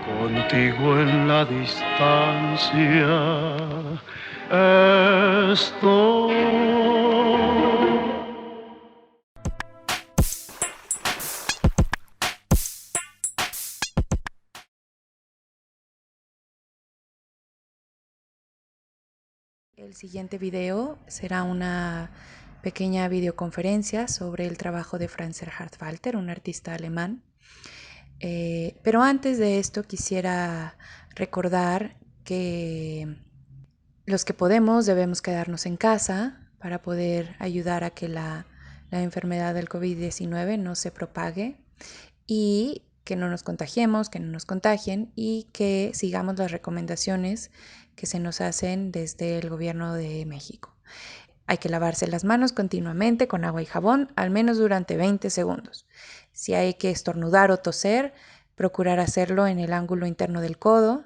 Contigo en la distancia estoy. El siguiente video será una pequeña videoconferencia sobre el trabajo de Franz Erhard Walter, un artista alemán. Pero antes de esto quisiera recordar que los que podemos debemos quedarnos en casa para poder ayudar a que la enfermedad del COVID-19 no se propague y que no nos contagiemos, que no nos contagien y que sigamos las recomendaciones que se nos hacen desde el gobierno de México. Hay que lavarse las manos continuamente con agua y jabón, al menos durante 20 segundos. Si hay que estornudar o toser, procurar hacerlo en el ángulo interno del codo.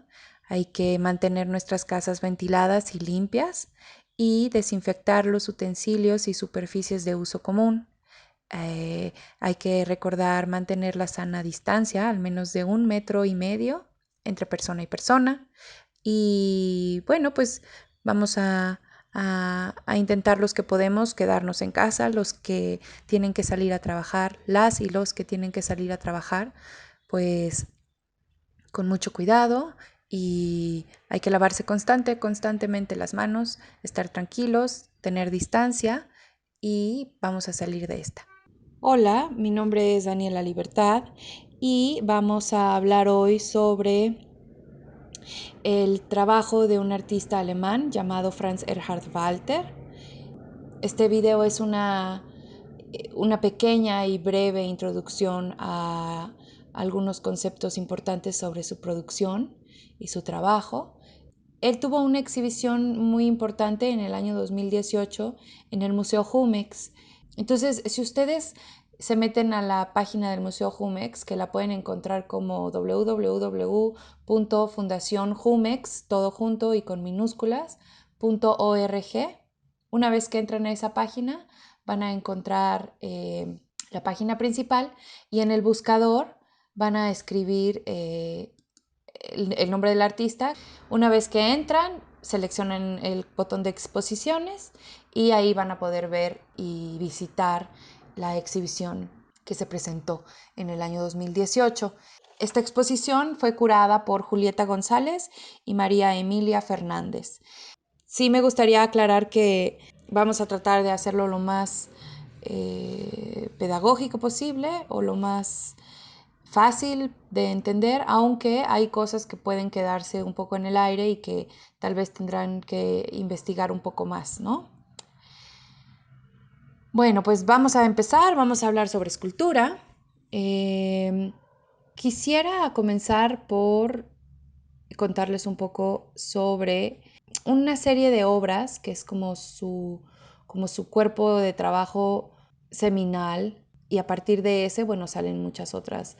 Hay que mantener nuestras casas ventiladas y limpias y desinfectar los utensilios y superficies de uso común. Hay que recordar mantener la sana distancia, al menos de 1,5 metros entre persona y persona. Y bueno, pues vamos a intentar los que podemos quedarnos en casa, los que tienen que salir a trabajar, las y los que tienen que salir a trabajar, pues con mucho cuidado y hay que lavarse constantemente las manos, estar tranquilos, tener distancia y vamos a salir de esta. Hola, mi nombre es Daniela Libertad y vamos a hablar hoy sobre el trabajo de un artista alemán llamado Franz Erhard Walter. Este video es una pequeña y breve introducción a algunos conceptos importantes sobre su producción y su trabajo. Él tuvo una exhibición muy importante en el año 2018 en el Museo Jumex. Entonces, si ustedes se meten a la página del Museo Jumex, que la pueden encontrar como www.fundacionjumex, todo junto y con minúsculas, .org. Una vez que entran a esa página, van a encontrar la página principal y en el buscador van a escribir el nombre del artista. Una vez que entran, seleccionan el botón de exposiciones y ahí van a poder ver y visitar la exhibición que se presentó en el año 2018. Esta exposición fue curada por Julieta González y María Emilia Fernández. Sí me gustaría aclarar que vamos a tratar de hacerlo lo más pedagógico posible o lo más fácil de entender, aunque hay cosas que pueden quedarse un poco en el aire y que tal vez tendrán que investigar un poco más, ¿no? Bueno, pues vamos a empezar, vamos a hablar sobre escultura. Quisiera comenzar por contarles un poco sobre una serie de obras que es como su cuerpo de trabajo seminal y a partir de ese, bueno, salen muchas otras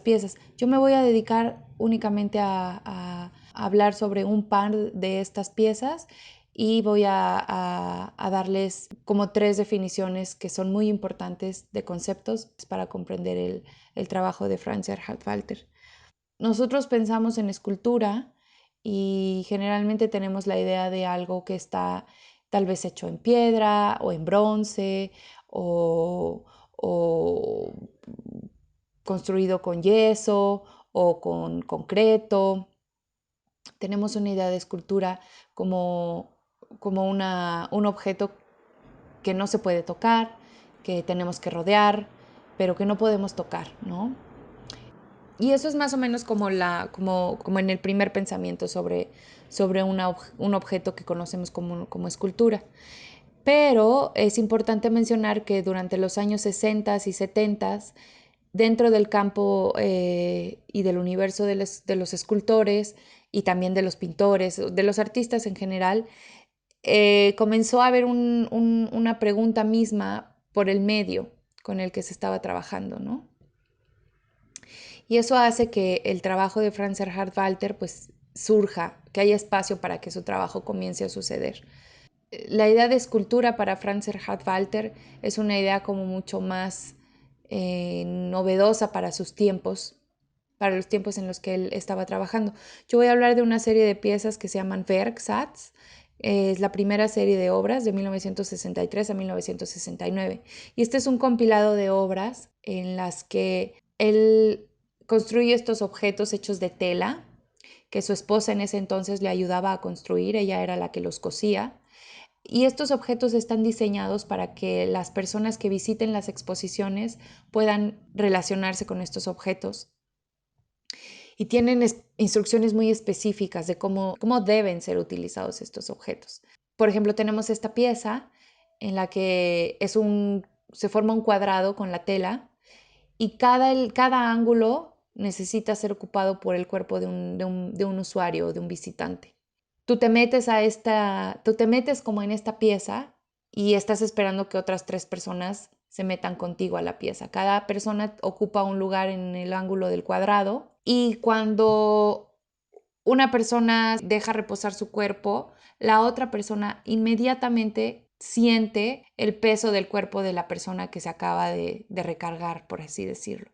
piezas. Yo me voy a dedicar únicamente a hablar sobre un par de estas piezas y voy a darles como 3 definiciones que son muy importantes de conceptos para comprender el trabajo de Franz Erhard Walter. Nosotros pensamos en escultura y generalmente tenemos la idea de algo que está tal vez hecho en piedra o en bronce o construido con yeso o con concreto. Tenemos una idea de escultura como un objeto que no se puede tocar, que tenemos que rodear, pero que no podemos tocar, ¿no? Y eso es más o menos como en el primer pensamiento sobre un objeto que conocemos como escultura. Pero es importante mencionar que durante los años 60 y 70, dentro del campo y del universo de los escultores y también de los pintores, de los artistas en general, comenzó a haber una pregunta misma por el medio con el que se estaba trabajando, ¿no? Y eso hace que el trabajo de Franz Erhard Walter pues surja, que haya espacio para que su trabajo comience a suceder. La idea de escultura para Franz Erhard Walter es una idea como mucho más novedosa para sus tiempos. para los tiempos en los que él estaba trabajando. Yo voy a hablar de una serie de piezas que se llaman Werksatz. Es la primera serie de obras de 1963 a 1969. Y este es un compilado de obras en las que él construye estos objetos hechos de tela, que su esposa en ese entonces le ayudaba a construir, ella era la que los cosía. Y estos objetos están diseñados para que las personas que visiten las exposiciones puedan relacionarse con estos objetos. Y tienen instrucciones muy específicas de cómo deben ser utilizados estos objetos. Por ejemplo, tenemos esta pieza en la que se forma un cuadrado con la tela y cada ángulo necesita ser ocupado por el cuerpo de un usuario o de un visitante. Tú te metes como en esta pieza y estás esperando que otras 3 personas se metan contigo a la pieza. Cada persona ocupa un lugar en el ángulo del cuadrado y cuando una persona deja reposar su cuerpo, la otra persona inmediatamente siente el peso del cuerpo de la persona que se acaba de recargar, por así decirlo.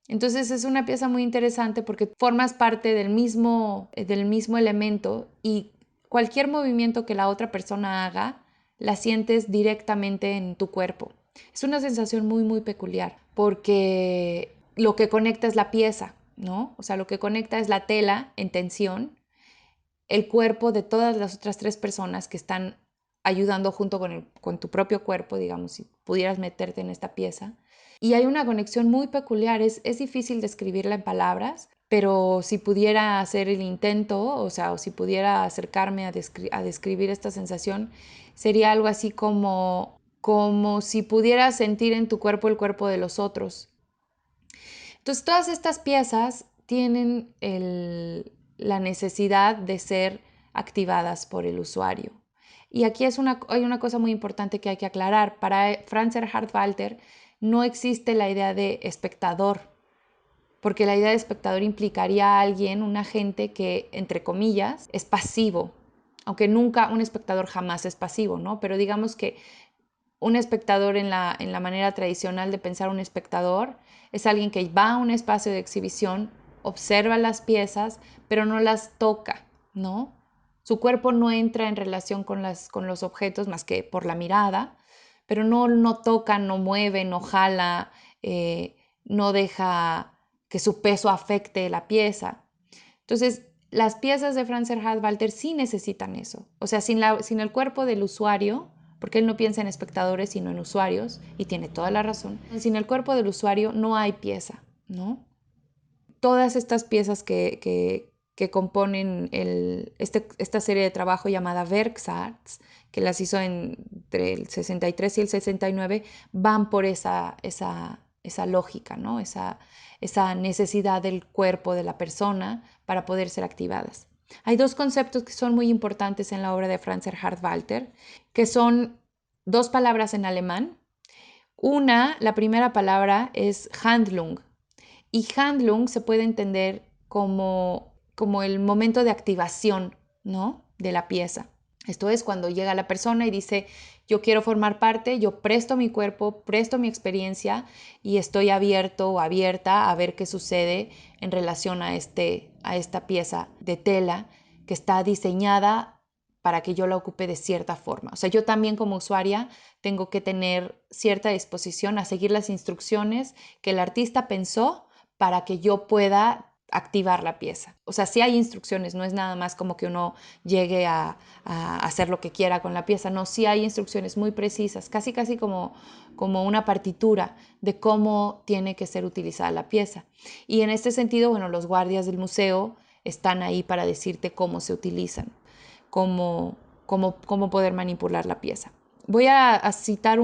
Entonces es una pieza muy interesante porque formas parte del mismo elemento y cualquier movimiento que la otra persona haga, la sientes directamente en tu cuerpo. Es una sensación muy, muy peculiar porque lo que conecta es la pieza, ¿no? O sea, lo que conecta es la tela en tensión, el cuerpo de todas las otras 3 personas que están ayudando junto con tu propio cuerpo, digamos, si pudieras meterte en esta pieza. Y hay una conexión muy peculiar, es difícil describirla en palabras, pero si pudiera hacer el intento, o sea, o si pudiera acercarme a describir esta sensación, sería algo así como si pudieras sentir en tu cuerpo el cuerpo de los otros. Entonces, todas estas piezas tienen la necesidad de ser activadas por el usuario. Y aquí hay una cosa muy importante que hay que aclarar. Para Franz Erhard Walter no existe la idea de espectador, porque la idea de espectador implicaría a alguien, un agente que, entre comillas, es pasivo, aunque nunca, un espectador jamás es pasivo, ¿no? Pero digamos que un espectador en la manera tradicional de pensar un espectador es alguien que va a un espacio de exhibición, observa las piezas, pero no las toca, ¿no? Su cuerpo no entra en relación con los objetos más que por la mirada, pero no toca, no mueve, no jala, no deja que su peso afecte la pieza. Entonces, las piezas de Franz Erhard Walter sí necesitan eso. O sea, sin el cuerpo del usuario, porque él no piensa en espectadores, sino en usuarios, y tiene toda la razón. Sin el cuerpo del usuario no hay pieza, ¿no? Todas estas piezas que componen esta serie de trabajo llamada Werksatz, que las hizo entre el 63 y el 69, van por esa lógica, ¿no? Esa necesidad del cuerpo de la persona para poder ser activadas. Hay 2 conceptos que son muy importantes en la obra de Franz Erhard Walter, que son 2 palabras en alemán. La primera palabra es Handlung, y Handlung se puede entender como el momento de activación, ¿no?, de la pieza. Esto es cuando llega la persona y dice, yo quiero formar parte, yo presto mi cuerpo, presto mi experiencia y estoy abierto o abierta a ver qué sucede en relación a esta pieza de tela que está diseñada para que yo la ocupe de cierta forma. O sea, yo también como usuaria tengo que tener cierta disposición a seguir las instrucciones que el artista pensó para que yo pueda activar la pieza. O sea, sí hay instrucciones, no es nada más como que uno llegue a hacer lo que quiera con la pieza, no, sí hay instrucciones muy precisas, casi como una partitura de cómo tiene que ser utilizada la pieza. Y en este sentido, bueno, los guardias del museo están ahí para decirte cómo se utilizan, cómo poder manipular la pieza. Voy a citar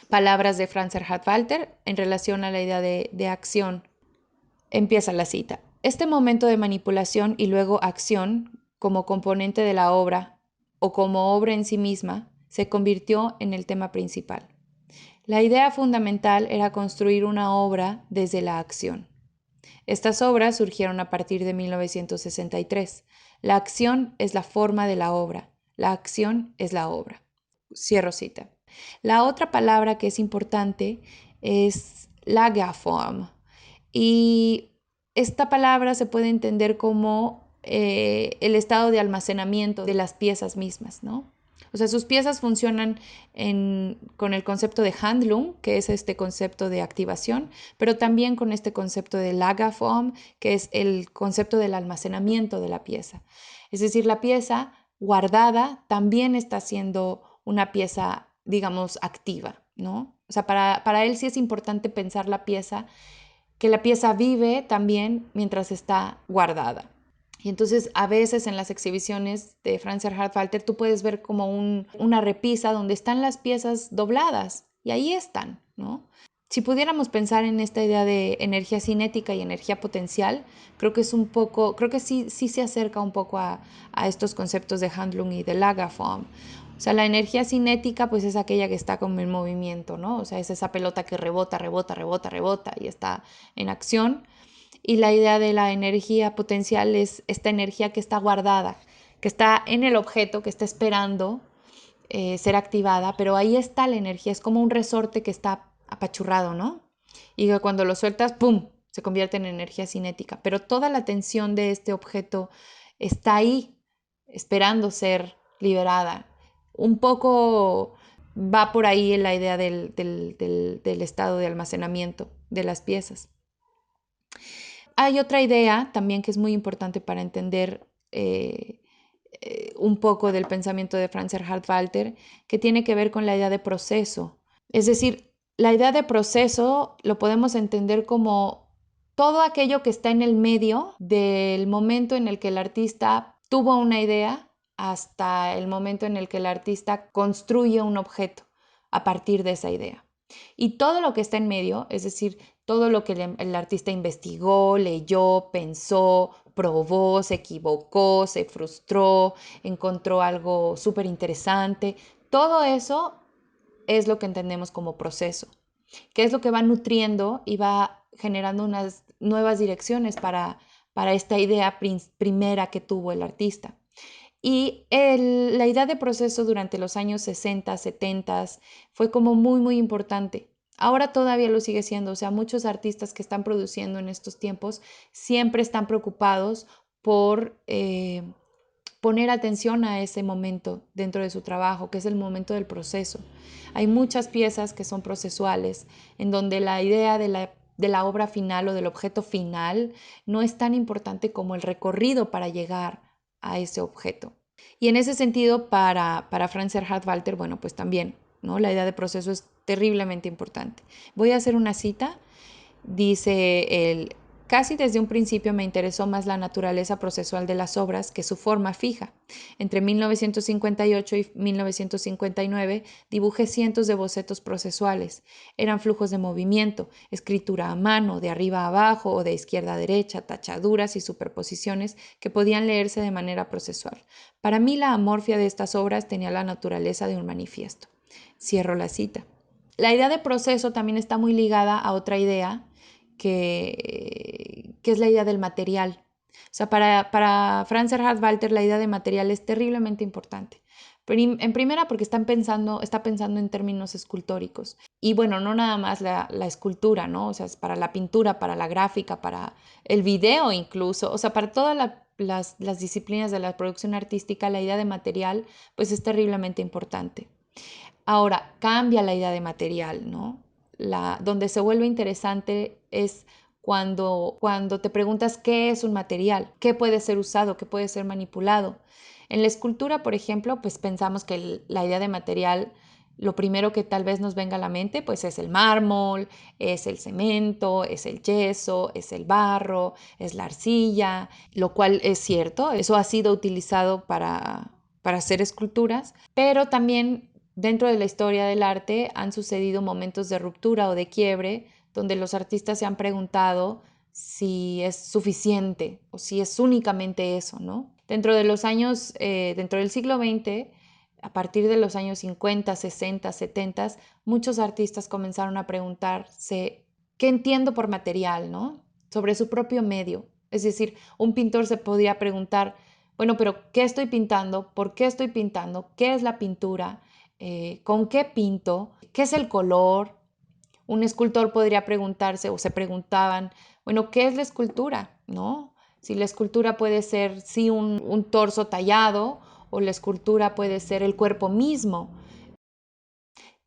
palabras de Franz Erhard Walter en relación a la idea de acción. Empieza la cita. Este momento de manipulación y luego acción, como componente de la obra o como obra en sí misma, se convirtió en el tema principal. La idea fundamental era construir una obra desde la acción. Estas obras surgieron a partir de 1963. La acción es la forma de la obra. La acción es la obra. Cierro cita. La otra palabra que es importante es Lagerform. Y esta palabra se puede entender como el estado de almacenamiento de las piezas mismas, ¿no? O sea, sus piezas funcionan con el concepto de Handlung, que es este concepto de activación, pero también con este concepto de Lagerform, que es el concepto del almacenamiento de la pieza. Es decir, la pieza guardada también está siendo una pieza, digamos, activa, ¿no? O sea, para él sí es importante pensar que la pieza vive también mientras está guardada. Y entonces a veces en las exhibiciones de Franz Erhard Walter tú puedes ver como una repisa donde están las piezas dobladas y ahí están, ¿no? Si pudiéramos pensar en esta idea de energía cinética y energía potencial, creo que sí se acerca un poco a estos conceptos de Handlung y de Lagerform. O sea, la energía cinética pues es aquella que está como en movimiento, ¿no? O sea, es esa pelota que rebota, rebota, rebota, rebota y está en acción. Y la idea de la energía potencial es esta energía que está guardada, que está en el objeto, que está esperando ser activada, pero ahí está la energía, es como un resorte que está apachurrado, ¿no? Y que cuando lo sueltas, ¡pum!, se convierte en energía cinética. Pero toda la tensión de este objeto está ahí, esperando ser liberada. Un poco va por ahí la idea del estado de almacenamiento de las piezas. Hay otra idea también que es muy importante para entender un poco del pensamiento de Franz Erhard Walter, que tiene que ver con la idea de proceso. Es decir, la idea de proceso lo podemos entender como todo aquello que está en el medio del momento en el que el artista tuvo una idea hasta el momento en el que el artista construye un objeto a partir de esa idea. Y todo lo que está en medio, es decir, todo lo que el artista investigó, leyó, pensó, probó, se equivocó, se frustró, encontró algo súper interesante, todo eso es lo que entendemos como proceso, que es lo que va nutriendo y va generando unas nuevas direcciones para esta idea primera que tuvo el artista. Y la idea de proceso durante los años 60, 70 fue como muy, muy importante. Ahora todavía lo sigue siendo, o sea, muchos artistas que están produciendo en estos tiempos siempre están preocupados por poner atención a ese momento dentro de su trabajo, que es el momento del proceso. Hay muchas piezas que son procesuales, en donde la idea de la obra final o del objeto final no es tan importante como el recorrido para llegar a ese objeto. Y en ese sentido, para Franz Erhard Walter, bueno, pues también, ¿no? La idea de proceso es terriblemente importante. Voy a hacer una cita. Dice él: casi desde un principio me interesó más la naturaleza procesual de las obras que su forma fija. Entre 1958 y 1959 dibujé cientos de bocetos procesuales. Eran flujos de movimiento, escritura a mano, de arriba a abajo o de izquierda a derecha, tachaduras y superposiciones que podían leerse de manera procesual. Para mí la amorfia de estas obras tenía la naturaleza de un manifiesto. Cierro la cita. La idea de proceso también está muy ligada a otra idea que es la idea del material. O sea, para Franz Erhard Walter la idea de material es terriblemente importante. En primera, porque está pensando en términos escultóricos. Y bueno, no nada más la escultura, ¿no? O sea, es para la pintura, para la gráfica, para el video incluso. O sea, para todas las disciplinas de la producción artística, la idea de material pues es terriblemente importante. Ahora, cambia la idea de material, ¿no? Donde se vuelve interesante es cuando te preguntas qué es un material, qué puede ser usado, qué puede ser manipulado. En la escultura, por ejemplo, pues pensamos que la idea de material, lo primero que tal vez nos venga a la mente, pues es el mármol, es el cemento, es el yeso, es el barro, es la arcilla, lo cual es cierto, eso ha sido utilizado para hacer esculturas, pero también dentro de la historia del arte han sucedido momentos de ruptura o de quiebre donde los artistas se han preguntado si es suficiente o si es únicamente eso, ¿no? Dentro del siglo XX, a partir de los años 50, 60, 70, muchos artistas comenzaron a preguntarse qué entiendo por material, ¿no? Sobre su propio medio. Es decir, un pintor se podría preguntar, bueno, pero ¿qué estoy pintando? ¿Por qué estoy pintando? ¿Qué es la pintura? ¿Con qué pinto? ¿Qué es el color? Un escultor podría preguntarse, o se preguntaban, Bueno, ¿qué es la escultura? ¿No? Si la escultura puede ser, sí, un torso tallado, o la escultura puede ser el cuerpo mismo.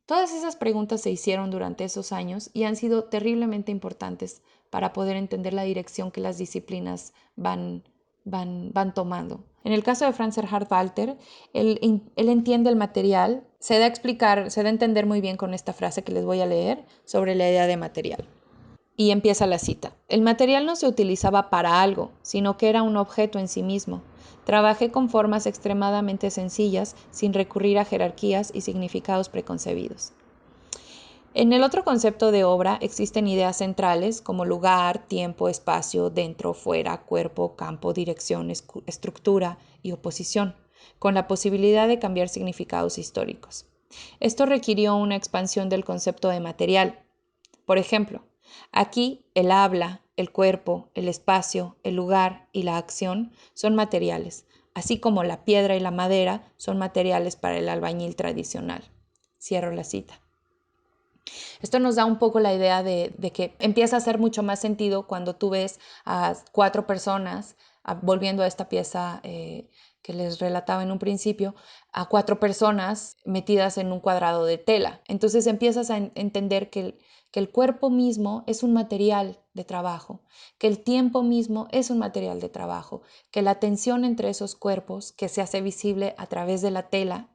Todas esas preguntas se hicieron durante esos años y han sido terriblemente importantes para poder entender la dirección que las disciplinas van tomando. En el caso de Franz Erhard Walter, él entiende el material, se da a entender muy bien con esta frase que les voy a leer sobre la idea de material. Y empieza la cita. El material no se utilizaba para algo, sino que era un objeto en sí mismo. Trabajé con formas extremadamente sencillas, sin recurrir a jerarquías y significados preconcebidos. En el otro concepto de obra existen ideas centrales como lugar, tiempo, espacio, dentro, fuera, cuerpo, campo, dirección, estructura y oposición, con la posibilidad de cambiar significados históricos. Esto requirió una expansión del concepto de material. Por ejemplo, aquí el habla, el cuerpo, el espacio, el lugar y la acción son materiales, así como la piedra y la madera son materiales para el albañil tradicional. Cierro la cita. Esto nos da un poco la idea de que empieza a hacer mucho más sentido cuando tú ves a 4 personas, volviendo a esta pieza que les relataba en un principio, a 4 personas metidas en un cuadrado de tela. Entonces empiezas a entender que el cuerpo mismo es un material de trabajo, que el tiempo mismo es un material de trabajo, que la tensión entre esos cuerpos, que se hace visible a través de la tela,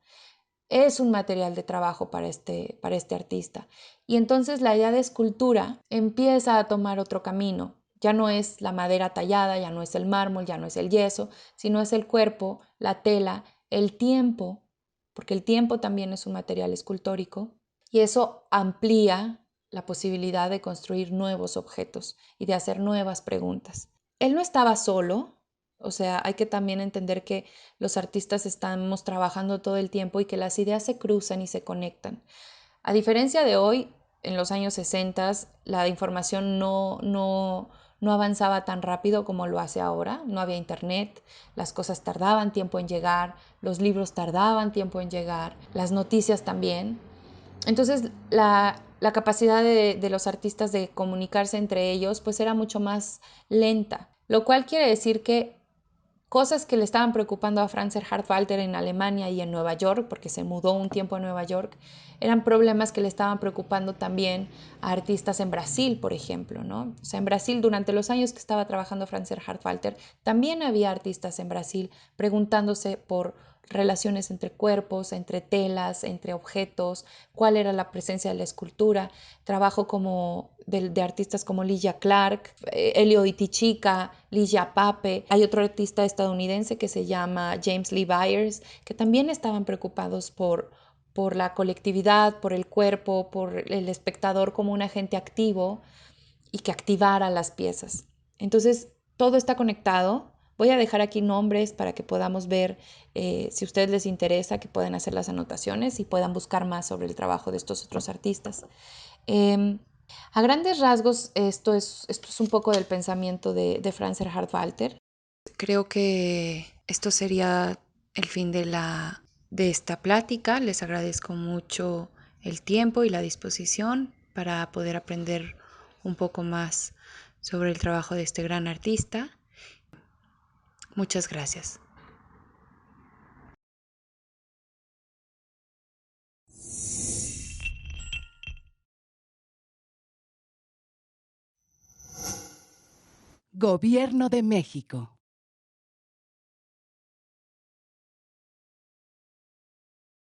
es un material de trabajo para este artista. Y entonces la idea de escultura empieza a tomar otro camino. Ya no es la madera tallada, ya no es el mármol, ya no es el yeso, sino es el cuerpo, la tela, el tiempo, porque el tiempo también es un material escultórico, y eso amplía la posibilidad de construir nuevos objetos y de hacer nuevas preguntas. Él no estaba solo. O sea, hay que también entender que los artistas estamos trabajando todo el tiempo y que las ideas se cruzan y se conectan. A diferencia de hoy, en los años 60, la información no avanzaba tan rápido como lo hace ahora. No había internet, las cosas tardaban tiempo en llegar, los libros tardaban tiempo en llegar, las noticias también. Entonces, la capacidad de los artistas de comunicarse entre ellos pues era mucho más lenta, lo cual quiere decir que cosas que le estaban preocupando a Franz Erhard Walter en Alemania y en Nueva York, porque se mudó un tiempo a Nueva York, eran problemas que le estaban preocupando también a artistas en Brasil, por ejemplo, ¿no? O sea, en Brasil, durante los años que estaba trabajando Franz Erhard Walter, también había artistas en Brasil preguntándose por relaciones entre cuerpos, entre telas, entre objetos, cuál era la presencia de la escultura, trabajo de artistas como Lygia Clark, Elio Itichica, Ligia Pape. Hay otro artista estadounidense que se llama James Lee Byers, que también estaban preocupados por la colectividad, por el cuerpo, por el espectador como un agente activo y que activara las piezas. Entonces, todo está conectado. Voy a dejar aquí nombres para que podamos ver, si a ustedes les interesa, que puedan hacer las anotaciones y puedan buscar más sobre el trabajo de estos otros artistas. A grandes rasgos, esto es un poco del pensamiento de Franz Erhard Walter. Creo que esto sería el fin de esta plática. Les agradezco mucho el tiempo y la disposición para poder aprender un poco más sobre el trabajo de este gran artista. Muchas gracias. Gobierno de México.